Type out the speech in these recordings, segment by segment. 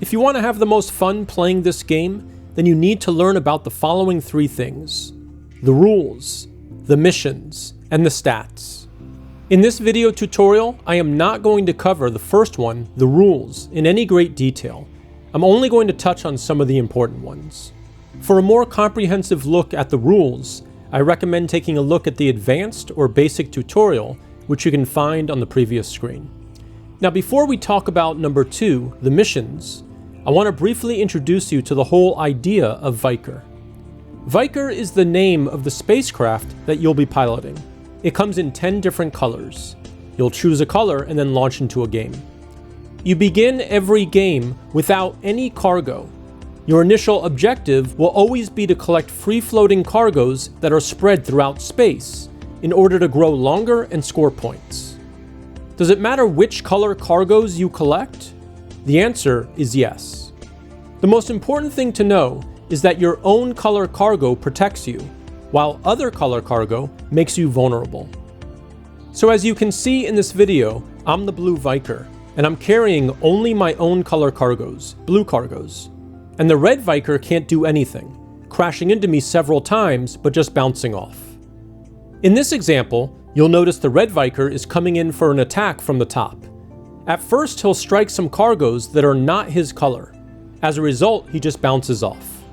If you want to have the most fun playing this game, then you need to learn about the following 3 things: the rules, the missions, and the stats. In this video tutorial, I am not going to cover the first one, the rules, in any great detail. I'm only going to touch on some of the important ones. For a more comprehensive look at the rules, I recommend taking a look at the advanced or basic tutorial, which you can find on the previous screen. Now, before we talk about number 2, the missions, I want to briefly introduce you to the whole idea of Vyker. Vyker is the name of the spacecraft that you'll be piloting. It comes in 10 different colors. You'll choose a color and then launch into a game. You begin every game without any cargo. Your initial objective will always be to collect free-floating cargoes that are spread throughout space in order to grow longer and score points. Does it matter which color cargoes you collect? The answer is yes. The most important thing to know is that your own color cargo protects you, while other color cargo makes you vulnerable. So as you can see in this video, I'm the blue Vyker, and I'm carrying only my own color cargoes, blue cargoes. And the red Vyker can't do anything, crashing into me several times but just bouncing off. In this example, you'll notice the red Vyker is coming in for an attack from the top. At first, he'll strike some cargoes that are not his color. As a result, he just bounces off.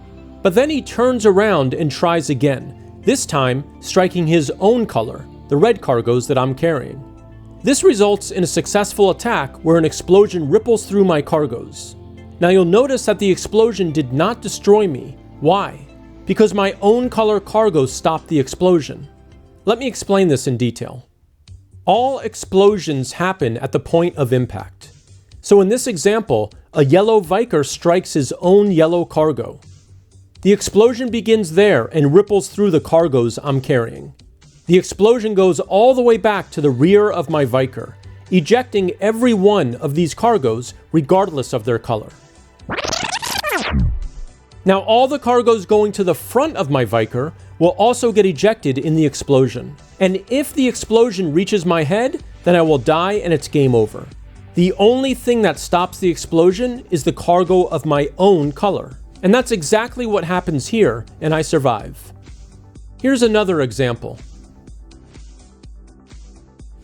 But then he turns around and tries again, this time striking his own color, the red cargoes that I'm carrying. This results in a successful attack where an explosion ripples through my cargoes. Now you'll notice that the explosion did not destroy me. Why? Because my own color cargo stopped the explosion. Let me explain this in detail. All explosions happen at the point of impact. So in this example, a yellow Vyker strikes his own yellow cargo. The explosion begins there and ripples through the cargoes I'm carrying. The explosion goes all the way back to the rear of my Vyker, ejecting every one of these cargoes regardless of their color. Now all the cargoes going to the front of my Vyker will also get ejected in the explosion. And if the explosion reaches my head, then I will die and it's game over. The only thing that stops the explosion is the cargo of my own color. And that's exactly what happens here, and I survive. Here's another example.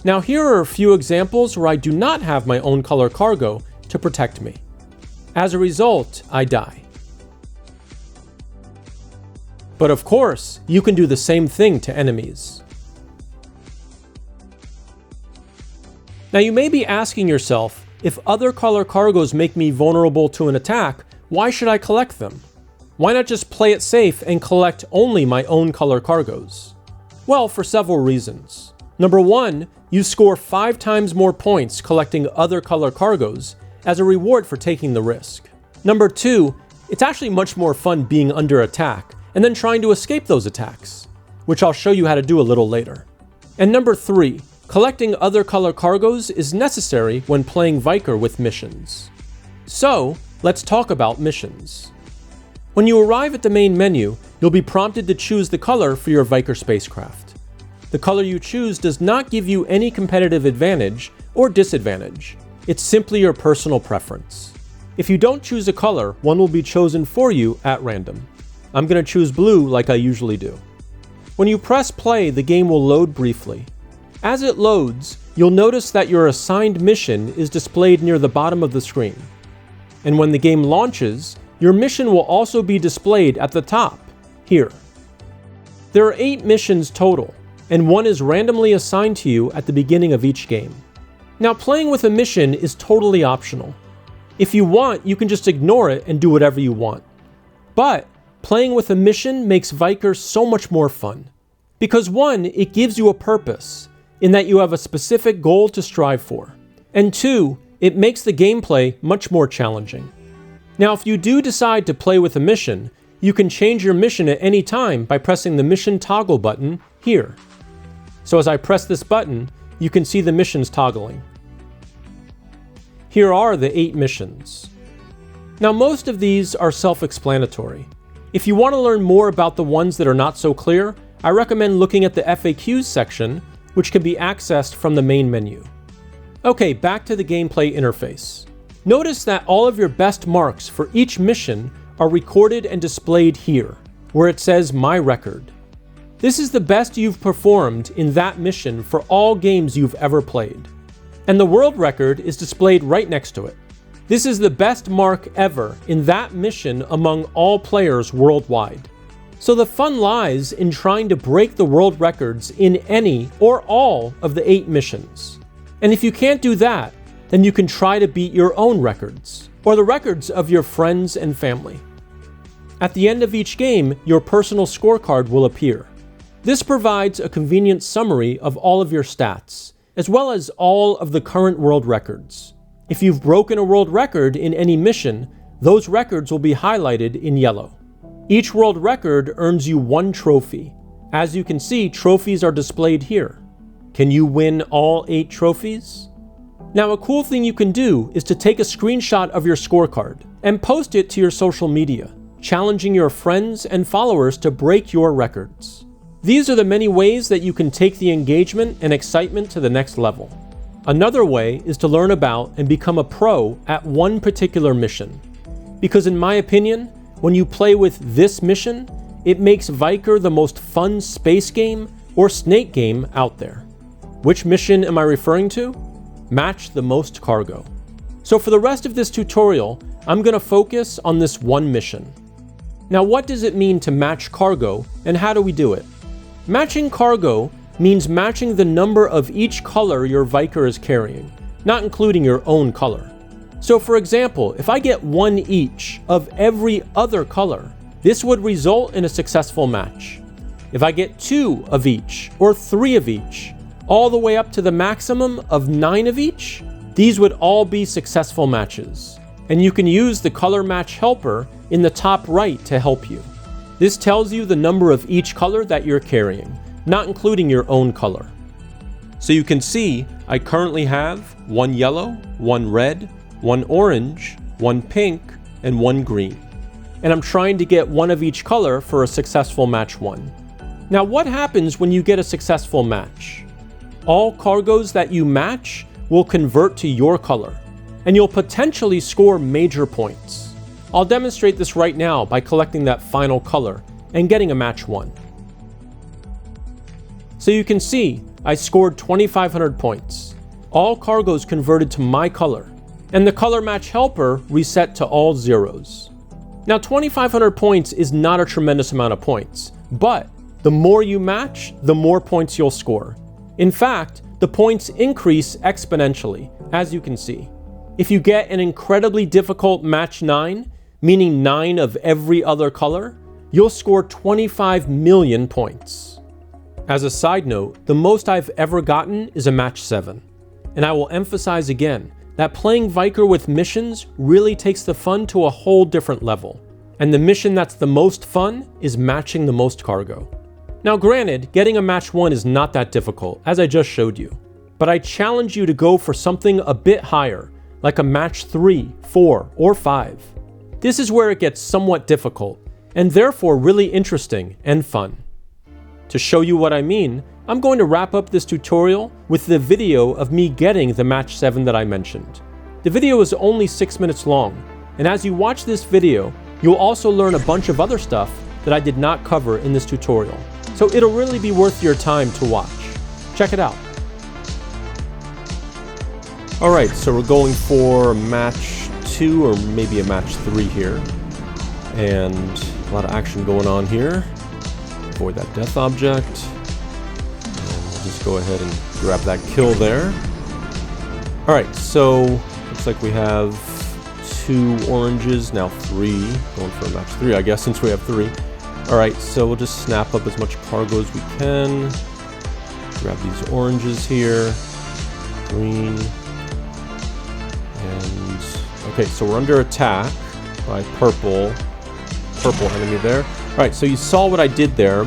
Now here are a few examples where I do not have my own color cargo to protect me. As a result, I die. But of course, you can do the same thing to enemies. Now you may be asking yourself, if other color cargoes make me vulnerable to an attack, why should I collect them? Why not just play it safe and collect only my own color cargoes? Well, for several reasons. Number 1, you score 5 times more points collecting other color cargoes as a reward for taking the risk. Number 2, it's actually much more fun being under attack and then trying to escape those attacks, which I'll show you how to do a little later. And number 3, collecting other color cargoes is necessary when playing Vyker with missions. So, let's talk about missions. When you arrive at the main menu, you'll be prompted to choose the color for your Vyker spacecraft. The color you choose does not give you any competitive advantage or disadvantage. It's simply your personal preference. If you don't choose a color, one will be chosen for you at random. I'm going to choose blue like I usually do. When you press play, the game will load briefly. As it loads, you'll notice that your assigned mission is displayed near the bottom of the screen. And when the game launches, your mission will also be displayed at the top, here. There are 8 missions total, and one is randomly assigned to you at the beginning of each game. Now, playing with a mission is totally optional. If you want, you can just ignore it and do whatever you want. But playing with a mission makes Vyker so much more fun. Because 1, it gives you a purpose, in that you have a specific goal to strive for. And 2, it makes the gameplay much more challenging. Now, if you do decide to play with a mission, you can change your mission at any time by pressing the mission toggle button here. So as I press this button, you can see the missions toggling. Here are the 8 missions. Now, most of these are self-explanatory. If you want to learn more about the ones that are not so clear, I recommend looking at the FAQs section, which can be accessed from the main menu. Okay, back to the gameplay interface. Notice that all of your best marks for each mission are recorded and displayed here, where it says My Record. This is the best you've performed in that mission for all games you've ever played. And the world record is displayed right next to it. This is the best mark ever in that mission among all players worldwide. So the fun lies in trying to break the world records in any or all of the 8 missions. And if you can't do that, then you can try to beat your own records, or the records of your friends and family. At the end of each game, your personal scorecard will appear. This provides a convenient summary of all of your stats, as well as all of the current world records. If you've broken a world record in any mission, those records will be highlighted in yellow. Each world record earns you 1 trophy. As you can see, trophies are displayed here. Can you win all 8 trophies? Now, a cool thing you can do is to take a screenshot of your scorecard and post it to your social media, challenging your friends and followers to break your records. These are the many ways that you can take the engagement and excitement to the next level. Another way is to learn about and become a pro at one particular mission. Because in my opinion, when you play with this mission, it makes Vyker the most fun space game or snake game out there. Which mission am I referring to? Match the most cargo. So for the rest of this tutorial, I'm going to focus on this one mission. Now, what does it mean to match cargo, and how do we do it? Matching cargo means matching the number of each color your Vyker is carrying, not including your own color. So for example, if I get 1 each of every other color, this would result in a successful match. If I get 2 of each, or 3 of each, all the way up to the maximum of 9 of each, these would all be successful matches. And you can use the color match helper in the top right to help you. This tells you the number of each color that you're carrying, not including your own color. So you can see I currently have 1 yellow, 1 red, 1 orange, 1 pink, and 1 green. And I'm trying to get 1 of each color for a successful match 1. Now, what happens when you get a successful match? All cargoes that you match will convert to your color, and you'll potentially score major points. I'll demonstrate this right now by collecting that final color and getting a match 1. So you can see I scored 2,500 points. All cargoes converted to my color, and the color match helper reset to all zeros. Now 2,500 points is not a tremendous amount of points, but the more you match, the more points you'll score. In fact, the points increase exponentially, as you can see. If you get an incredibly difficult match 9, meaning 9 of every other color, you'll score 25 million points. As a side note, the most I've ever gotten is a match 7. And I will emphasize again that playing Vyker with missions really takes the fun to a whole different level. And the mission that's the most fun is matching the most cargo. Now granted, getting a match 1 is not that difficult, as I just showed you. But I challenge you to go for something a bit higher, like a match 3, 4, or 5. This is where it gets somewhat difficult, and therefore really interesting and fun. To show you what I mean, I'm going to wrap up this tutorial with the video of me getting the match 7 that I mentioned. The video is only 6 minutes long, and as you watch this video, you'll also learn a bunch of other stuff that I did not cover in this tutorial. So it'll really be worth your time to watch. Check it out. Alright, so we're going for match 2 or maybe a match 3 here. And a lot of action going on here. Avoid that death object. And we'll just go ahead and grab that kill there. Alright, so looks like we have 2 oranges, now 3. Going for a match 3, I guess, since we have 3. Alright, so we'll just snap up as much cargo as we can. Grab these oranges here. Green. And okay, so we're under attack by purple enemy there. Alright, so you saw what I did there.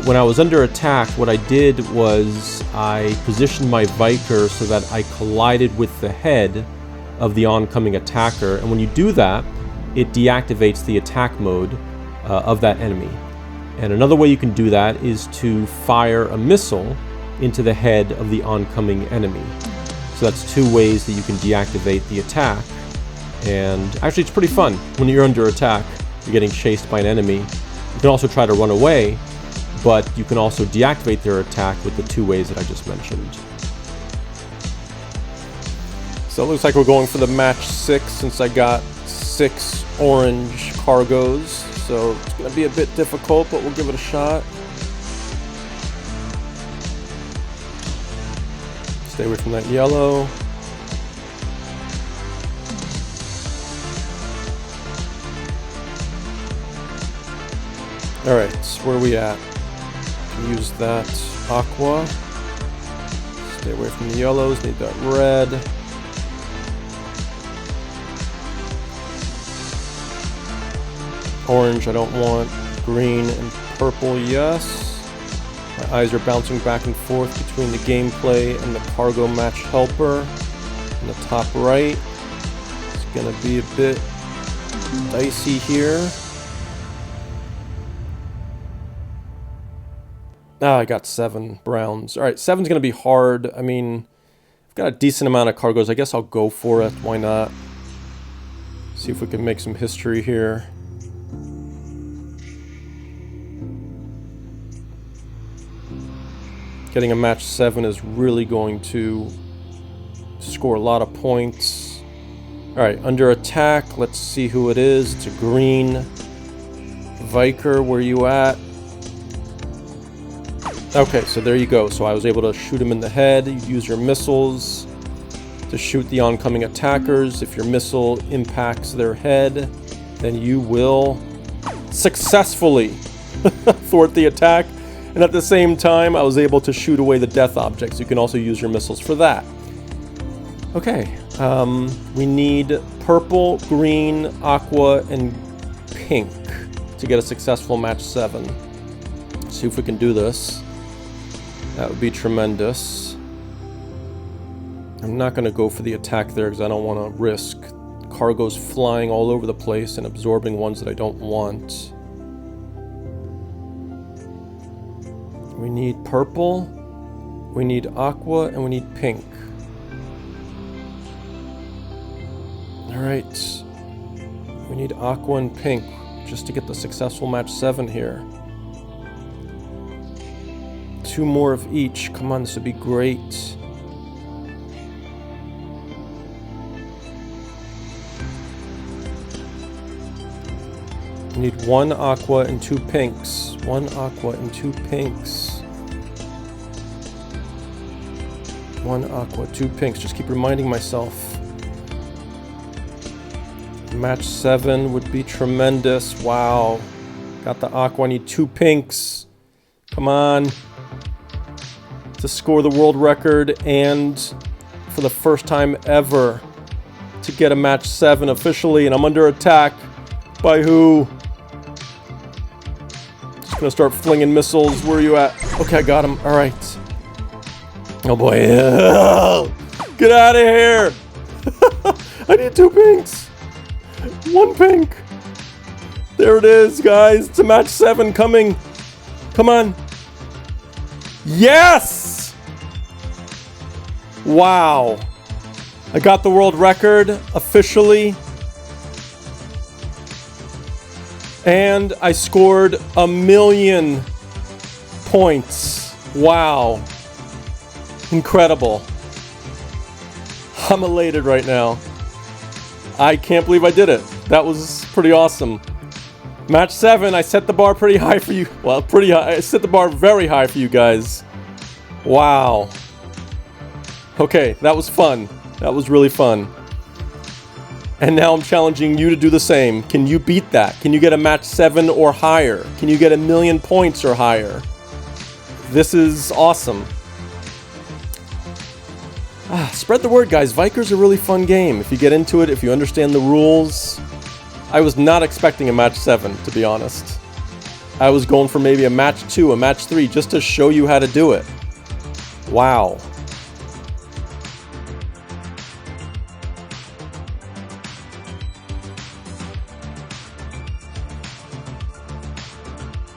When I was under attack, what I did was I positioned my Vyker so that I collided with the head of the oncoming attacker. And when you do that, it deactivates the attack mode of that enemy. And another way you can do that is to fire a missile into the head of the oncoming enemy. So that's 2 ways that you can deactivate the attack. And actually it's pretty fun when you're under attack, you're getting chased by an enemy. You can also try to run away, but you can also deactivate their attack with the 2 ways that I just mentioned. So it looks like we're going for the match 6 since I got 6 orange cargoes. So it's going to be a bit difficult, but we'll give it a shot. Stay away from that yellow. Alright, so where are we at? Use that aqua. Stay away from the yellows, need that red. Orange I don't want. Green and purple, yes. My eyes are bouncing back and forth between the gameplay and the cargo match helper in the top right. It's gonna be a bit dicey here. Ah, I got 7 browns. Alright, 7's gonna be hard. I mean, I've got a decent amount of cargoes. I guess I'll go for it. Why not? See if we can make some history here. Getting a match 7 is really going to score a lot of points. Alright, under attack, let's see who it is. It's a green. Vyker, where you at? Okay, so there you go. So I was able to shoot him in the head. You use your missiles to shoot the oncoming attackers. If your missile impacts their head, then you will successfully thwart the attack. And at the same time, I was able to shoot away the death objects. You can also use your missiles for that. Okay, we need purple, green, aqua, and pink to get a successful match 7. Let's see if we can do this. That would be tremendous. I'm not going to go for the attack there because I don't want to risk cargoes flying all over the place and absorbing ones that I don't want. We need purple, we need aqua, and we need pink. Alright. We need aqua and pink just to get the successful match 7 here. 2 more of each. Come on, this would be great. We need 1 aqua and 2 pinks. 1 aqua and 2 pinks. 1 aqua, 2 pinks. Just keep reminding myself. Match 7 would be tremendous. Wow. Got the aqua. I need 2 pinks. Come on. To score the world record and for the first time ever to get a match 7 officially. And I'm under attack. By who? Just gonna start flinging missiles. Where are you at? Okay, I got him. Alright. Oh boy. Get out of here! I need 2 pinks! 1 pink! There it is, guys. It's a match 7 coming. Come on. Yes! Wow. I got the world record officially. And I scored 1,000,000 points. Wow. Incredible. I'm elated right now. I can't believe I did it. That was pretty awesome. Match 7, I set the bar pretty high for you. Well, pretty high. I set the bar very high for you guys. Wow. Okay, that was fun. That was really fun. And now I'm challenging you to do the same. Can you beat that? Can you get a match 7 or higher? Can you get 1,000,000 points or higher? This is awesome. Spread the word, guys. Vyker's a really fun game. If you get into it, if you understand the rules. I was not expecting a match 7, to be honest. I was going for maybe a match 2, a match 3, just to show you how to do it. Wow.